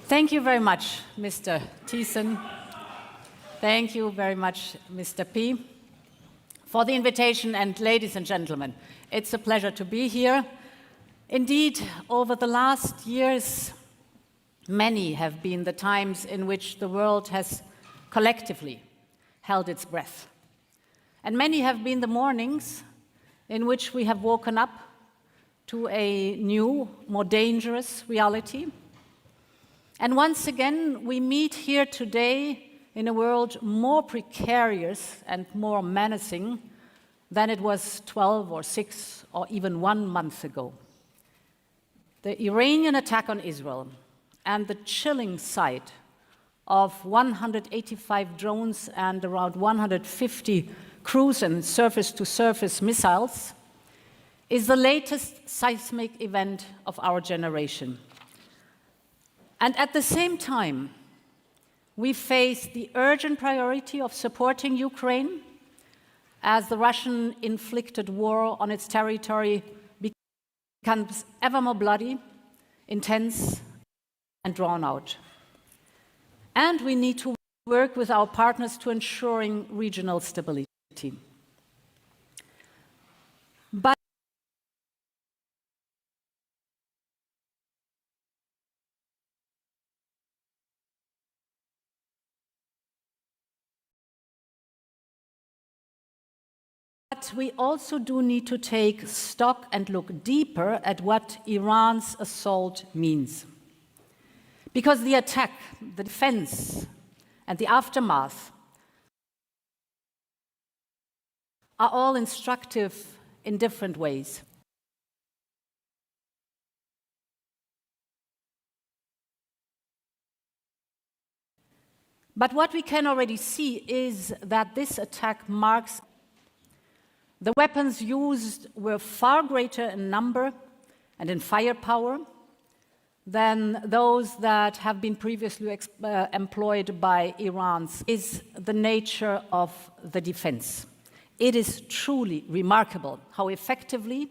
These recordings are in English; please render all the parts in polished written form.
Thank you very much, Mr. Thiessen. Thank you very much, Mr. P, for the invitation. And ladies and gentlemen, it's a pleasure to be here. Indeed, over the last years, many have been the times in which the world has collectively held its breath. And many have been the mornings in which we have woken up to a new, more dangerous reality. And once again, we meet here today in a world more precarious and more menacing than it was 12 or 6 or even 1 month ago. The Iranian attack on Israel and the chilling sight of 185 drones and around 150 cruise and surface-to-surface missiles is the latest seismic event of our generation. And at the same time, we face the urgent priority of supporting Ukraine as the Russian-inflicted war on its territory becomes ever more bloody, intense, and drawn out. And we need to work with our partners to ensuring regional stability. But we also do need to take stock and look deeper at what Iran's assault means. Because the attack, the defense, and the aftermath are all instructive in different ways. But what we can already see is that this attack marks the weapons used were far greater in number and in firepower than those that have been previously employed by Iran. Is the nature of the defense. It is truly remarkable how effectively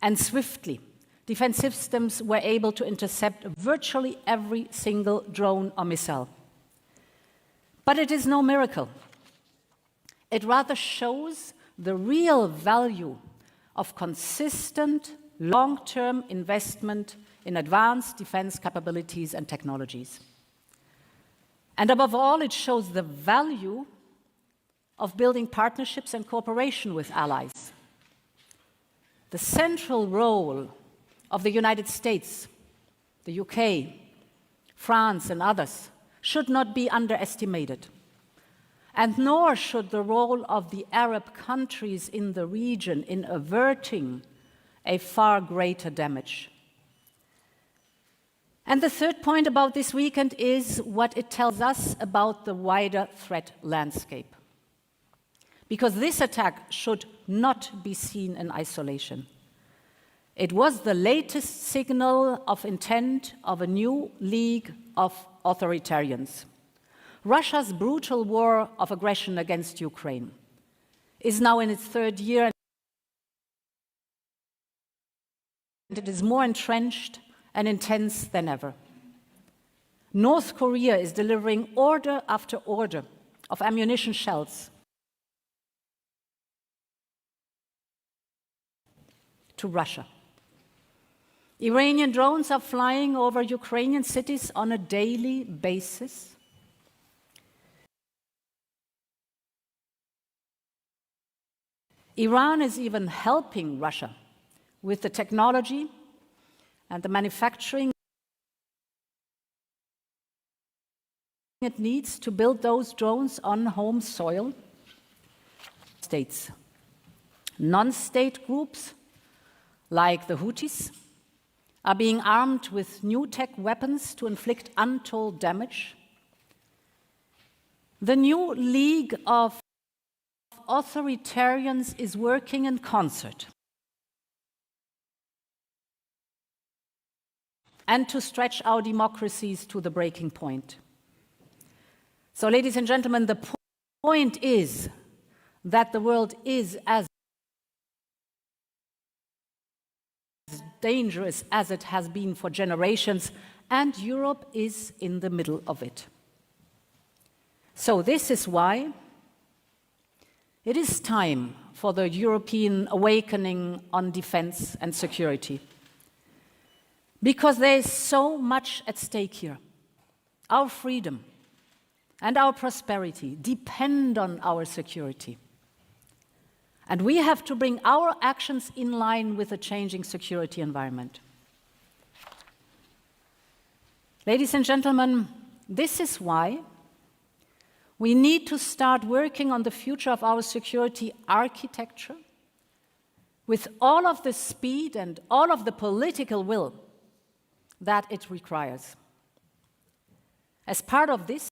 and swiftly defense systems were able to intercept virtually every single drone or missile. But it is no miracle. It rather shows the real value of consistent, long-term investment in advanced defense capabilities and technologies. And above all, it shows the value of building partnerships and cooperation with allies. The central role of the United States, the UK, France, and others should not be underestimated. And nor should the role of the Arab countries in the region in averting a far greater damage. And the third point about this weekend is what it tells us about the wider threat landscape. Because this attack should not be seen in isolation. It was the latest signal of intent of a new league of authoritarians. Russia's brutal war of aggression against Ukraine is now in its 3rd year, and it is more entrenched and intense than ever. North Korea is delivering order after order of ammunition shells to Russia. Iranian drones are flying over Ukrainian cities on a daily basis. Iran is even helping Russia with the technology and the manufacturing it needs to build those drones on home soil. States. Non-state groups like the Houthis are being armed with new tech weapons to inflict untold damage. The new League of Authoritarians is working in concert and to stretch our democracies to the breaking point. So, ladies and gentlemen, the point is that the world is as dangerous as it has been for generations, and Europe is in the middle of it. So this is why it is time for the European awakening on defense and security. Because there is so much at stake here. Our freedom and our prosperity depend on our security. And we have to bring our actions in line with the changing security environment. Ladies and gentlemen, this is why we need to start working on the future of our security architecture with all of the speed and all of the political will that it requires. As part of this,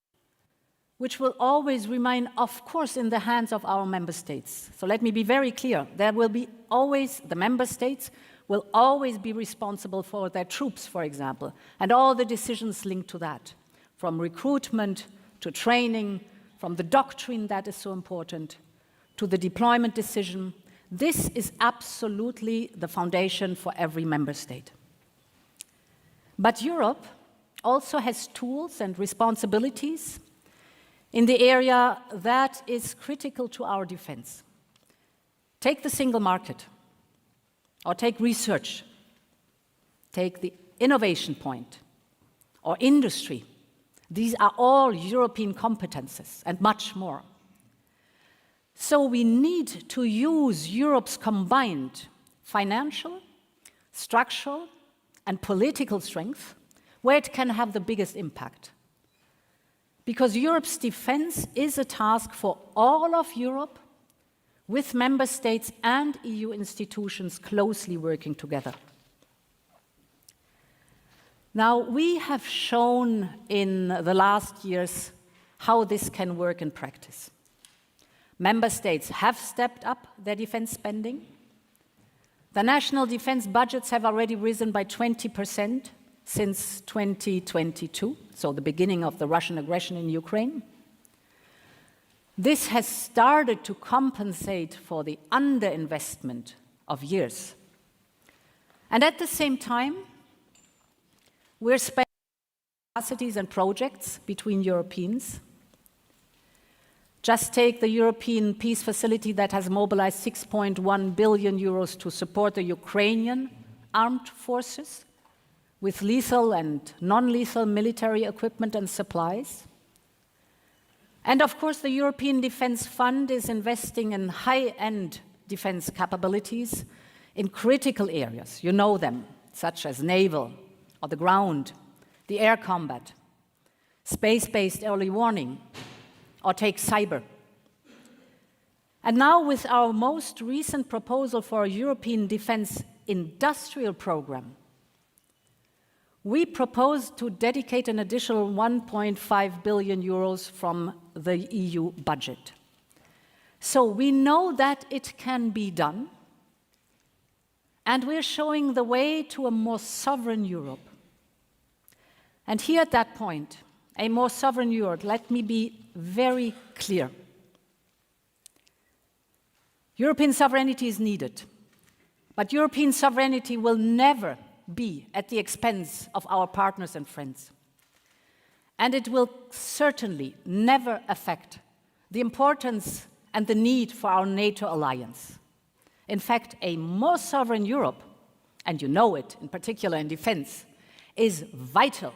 which will always remain, of course, in the hands of our member states. So let me be very clear, the member states will always be responsible for their troops, for example, and all the decisions linked to that, from recruitment to training, from the doctrine that is so important, to the deployment decision. This is absolutely the foundation for every member state. But Europe also has tools and responsibilities in the area that is critical to our defense. Take the single market, or take research, take the innovation point, or industry. These are all European competences and much more. So we need to use Europe's combined financial, structural, and political strength where it can have the biggest impact. Because Europe's defense is a task for all of Europe, with member states and EU institutions closely working together. Now, we have shown in the last years how this can work in practice. Member states have stepped up their defense spending. The national defense budgets have already risen by 20% since 2022, so the beginning of the Russian aggression in Ukraine. This has started to compensate for the underinvestment of years. And at the same time, we're spending capacities and projects between Europeans. Just take the European Peace Facility that has mobilized 6.1 billion euros to support the Ukrainian armed forces with lethal and non-lethal military equipment and supplies. And of course, the European Defence Fund is investing in high-end defense capabilities in critical areas. You know them, such as naval or the ground, the air combat, space-based early warning, or take cyber. And now with our most recent proposal for a European defense industrial program, we propose to dedicate an additional 1.5 billion euros from the EU budget. So we know that it can be done, and we're showing the way to a more sovereign Europe. And here at that point, a more sovereign Europe, let me be very clear. European sovereignty is needed, but European sovereignty will never be at the expense of our partners and friends. And it will certainly never affect the importance and the need for our NATO alliance. In fact, a more sovereign Europe, and you know it, in particular in defense, is vital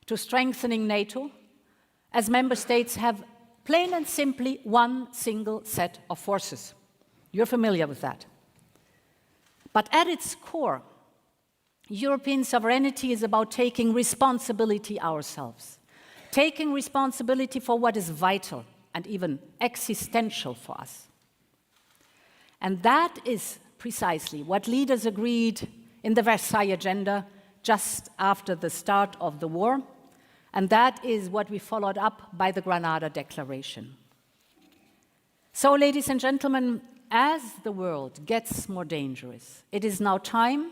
to strengthening NATO, as member states have plain and simply one single set of forces. You're familiar with that. But at its core, European sovereignty is about taking responsibility ourselves, taking responsibility for what is vital and even existential for us. And that is precisely what leaders agreed in the Versailles Agenda just after the start of the war, and that is what we followed up by the Granada Declaration. So, ladies and gentlemen, as the world gets more dangerous, it is now time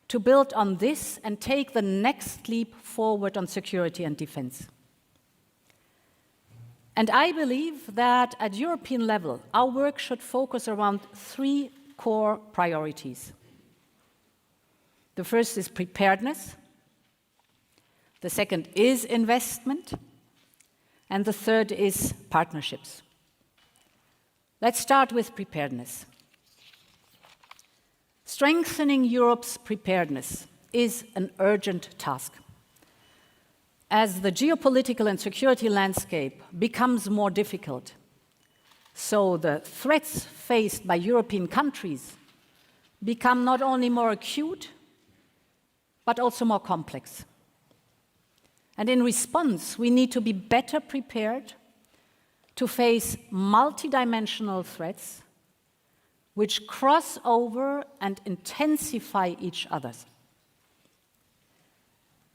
to build on this and take the next leap forward on security and defense. And I believe that at European level, our work should focus around three core priorities. The first is preparedness. The second is investment. And the third is partnerships. Let's start with preparedness. Strengthening Europe's preparedness is an urgent task. As the geopolitical and security landscape becomes more difficult, so the threats faced by European countries become not only more acute, but also more complex. And in response, we need to be better prepared to face multidimensional threats which cross over and intensify each other.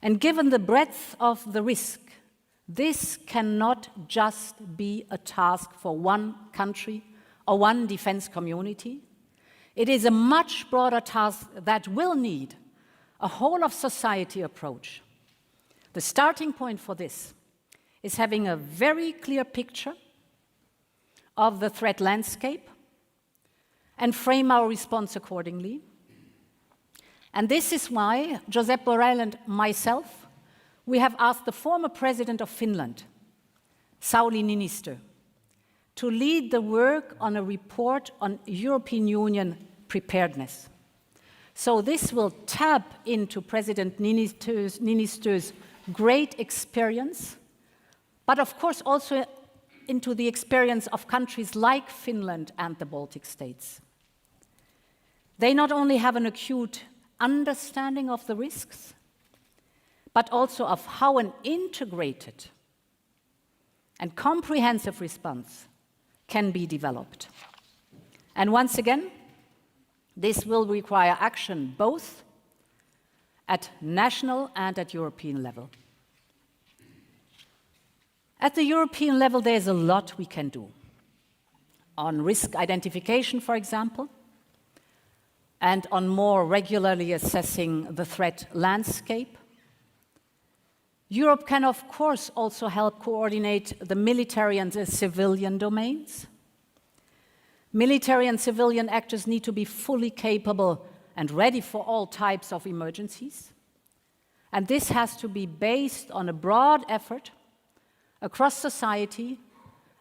And given the breadth of the risk, this cannot just be a task for one country or one defense community. It is a much broader task that will need a whole of society approach. The starting point for this is having a very clear picture of the threat landscape and frame our response accordingly. And this is why Josep Borrell and myself, we have asked the former president of Finland, Sauli Niinistö, to lead the work on a report on European Union preparedness. So this will tap into President Niinistö's great experience, but of course also into the experience of countries like Finland and the Baltic states. They not only have an acute understanding of the risks, but also of how an integrated and comprehensive response can be developed. And once again, this will require action both at national and at European level. At the European level, there's a lot we can do. On risk identification, for example, and on more regularly assessing the threat landscape. Europe can, of course, also help coordinate the military and the civilian domains. Military and civilian actors need to be fully capable and ready for all types of emergencies. And this has to be based on a broad effort across society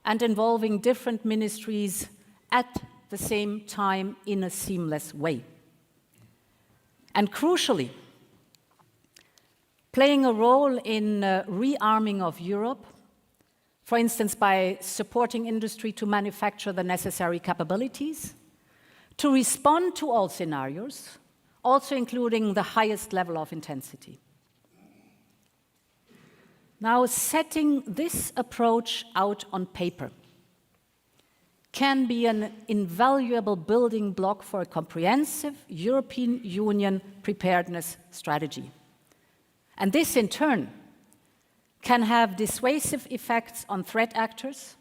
and involving different ministries at the same time in a seamless way. And crucially, playing a role in rearming of Europe, for instance, by supporting industry to manufacture the necessary capabilities, to respond to all scenarios, also including the highest level of intensity. Now, setting this approach out on paper can be an invaluable building block for a comprehensive European Union preparedness strategy. And this, in turn, can have dissuasive effects on threat actors,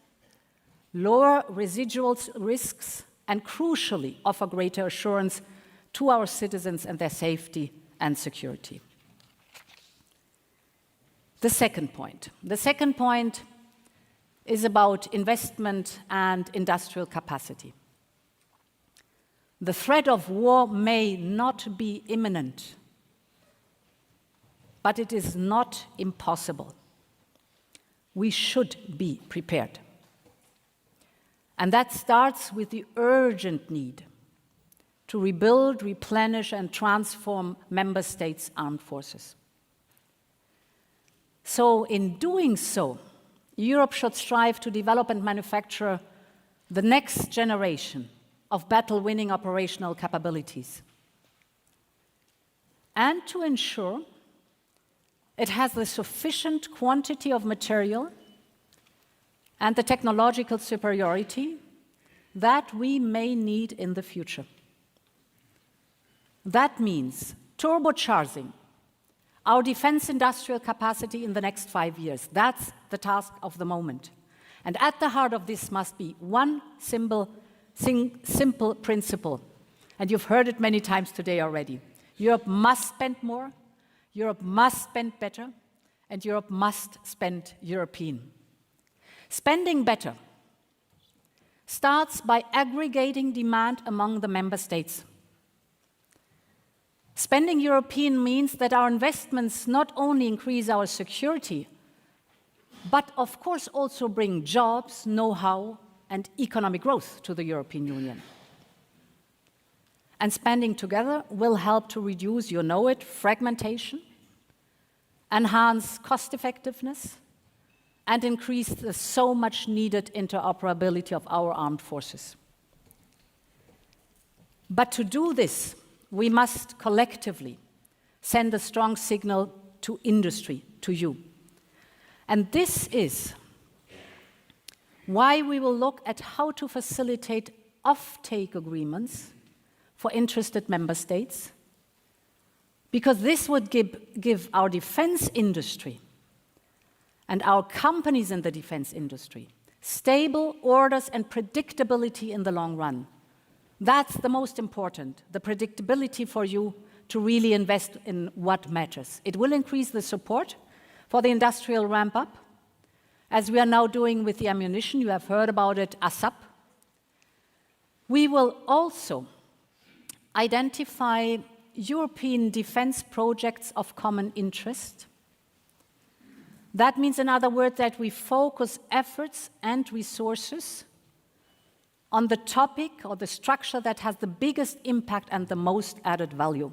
lower residual risks, and crucially, offer greater assurance to our citizens and their safety and security. The second point is about investment and industrial capacity. The threat of war may not be imminent, but it is not impossible. We should be prepared. And that starts with the urgent need to rebuild, replenish, and transform member states' armed forces. So, in doing so, Europe should strive to develop and manufacture the next generation of battle-winning operational capabilities, and to ensure it has the sufficient quantity of material and the technological superiority that we may need in the future. That means turbocharging our defense industrial capacity in the next 5 years. That's the task of the moment. And at the heart of this must be one simple principle. And you've heard it many times today already. Europe must spend more, Europe must spend better, and Europe must spend European. Spending better starts by aggregating demand among the member states. Spending European means that our investments not only increase our security, but of course also bring jobs, know-how, and economic growth to the European Union. And spending together will help to reduce, you know it, fragmentation, enhance cost-effectiveness, and increase the so much needed interoperability of our armed forces. But to do this, we must collectively send a strong signal to industry, to you. And this is why we will look at how to facilitate off-take agreements for interested member states, because this would give our defense industry and our companies in the defense industry stable orders and predictability in the long run. That's the most important, the predictability for you to really invest in what matters. It will increase the support for the industrial ramp-up, as we are now doing with the ammunition. You have heard about it, ASAP. We will also identify European defense projects of common interest. That means, in other words, that we focus efforts and resources on the topic or the structure that has the biggest impact and the most added value.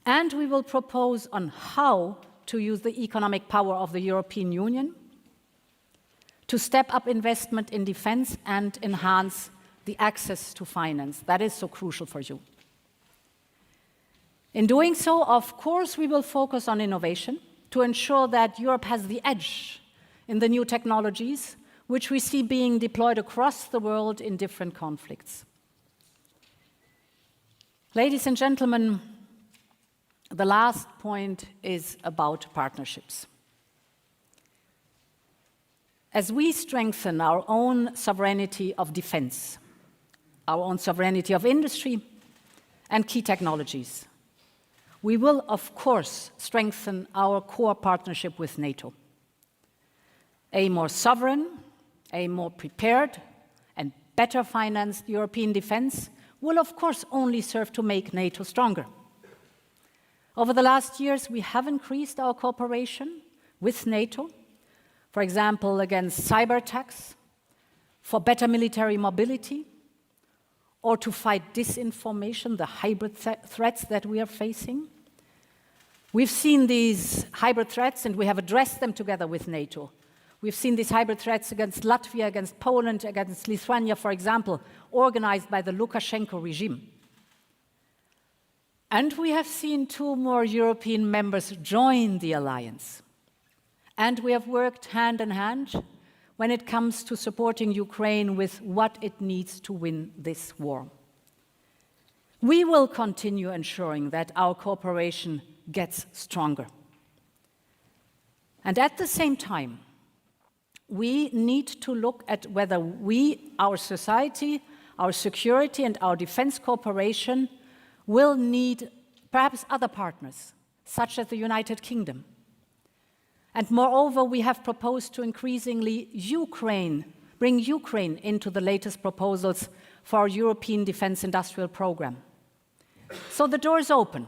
And we will propose on how to use the economic power of the European Union to step up investment in defense and enhance the access to finance. That is so crucial for you. In doing so, of course, we will focus on innovation to ensure that Europe has the edge in the new technologies which we see being deployed across the world in different conflicts. Ladies and gentlemen, the last point is about partnerships. As we strengthen our own sovereignty of defense, our own sovereignty of industry and key technologies, we will, of course, strengthen our core partnership with NATO. A more sovereign, a more prepared and better financed European defense will, of course, only serve to make NATO stronger. Over the last years, we have increased our cooperation with NATO, for example, against cyber attacks, for better military mobility, or to fight disinformation, the hybrid threats that we are facing. We've seen these hybrid threats and we have addressed them together with NATO. We've seen these hybrid threats against Latvia, against Poland, against Lithuania, for example, organized by the Lukashenko regime. And we have seen 2 more European members join the alliance. And we have worked hand in hand when it comes to supporting Ukraine with what it needs to win this war. We will continue ensuring that our cooperation gets stronger. And at the same time, we need to look at whether we, our society, our security and our defense cooperation will need perhaps other partners, such as the United Kingdom. And moreover, we have proposed to increasingly bring Ukraine into the latest proposals for our European Defence Industrial Programme. So the door is open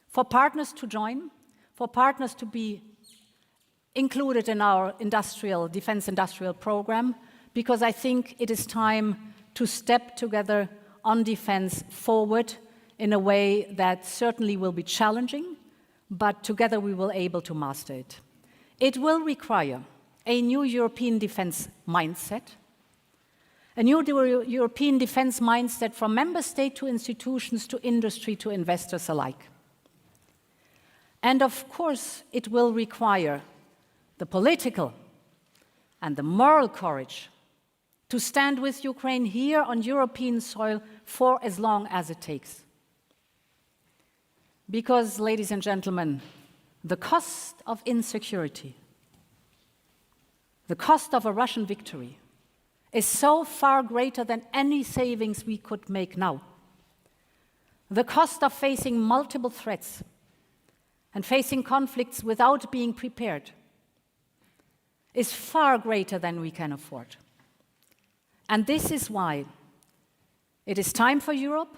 for partners to join, for partners to be included in our Defence Industrial Programme, because I think it is time to step together on defense forward in a way that certainly will be challenging, but together we will be able to master it. It will require a new European defense mindset, a new European defense mindset from member state to institutions to industry to investors alike. And of course, it will require the political and the moral courage to stand with Ukraine here on European soil for as long as it takes. Because, ladies and gentlemen, the cost of insecurity, the cost of a Russian victory, is so far greater than any savings we could make now. The cost of facing multiple threats and facing conflicts without being prepared is far greater than we can afford. And this is why it is time for Europe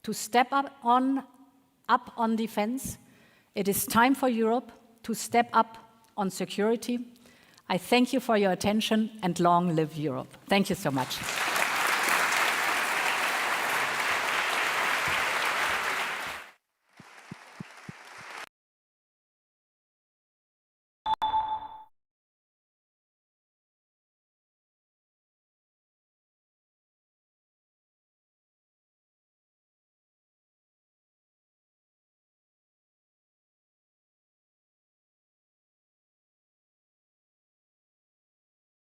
to step up on defense. It is time for Europe to step up on security. I thank you for your attention, and long live Europe. Thank you so much.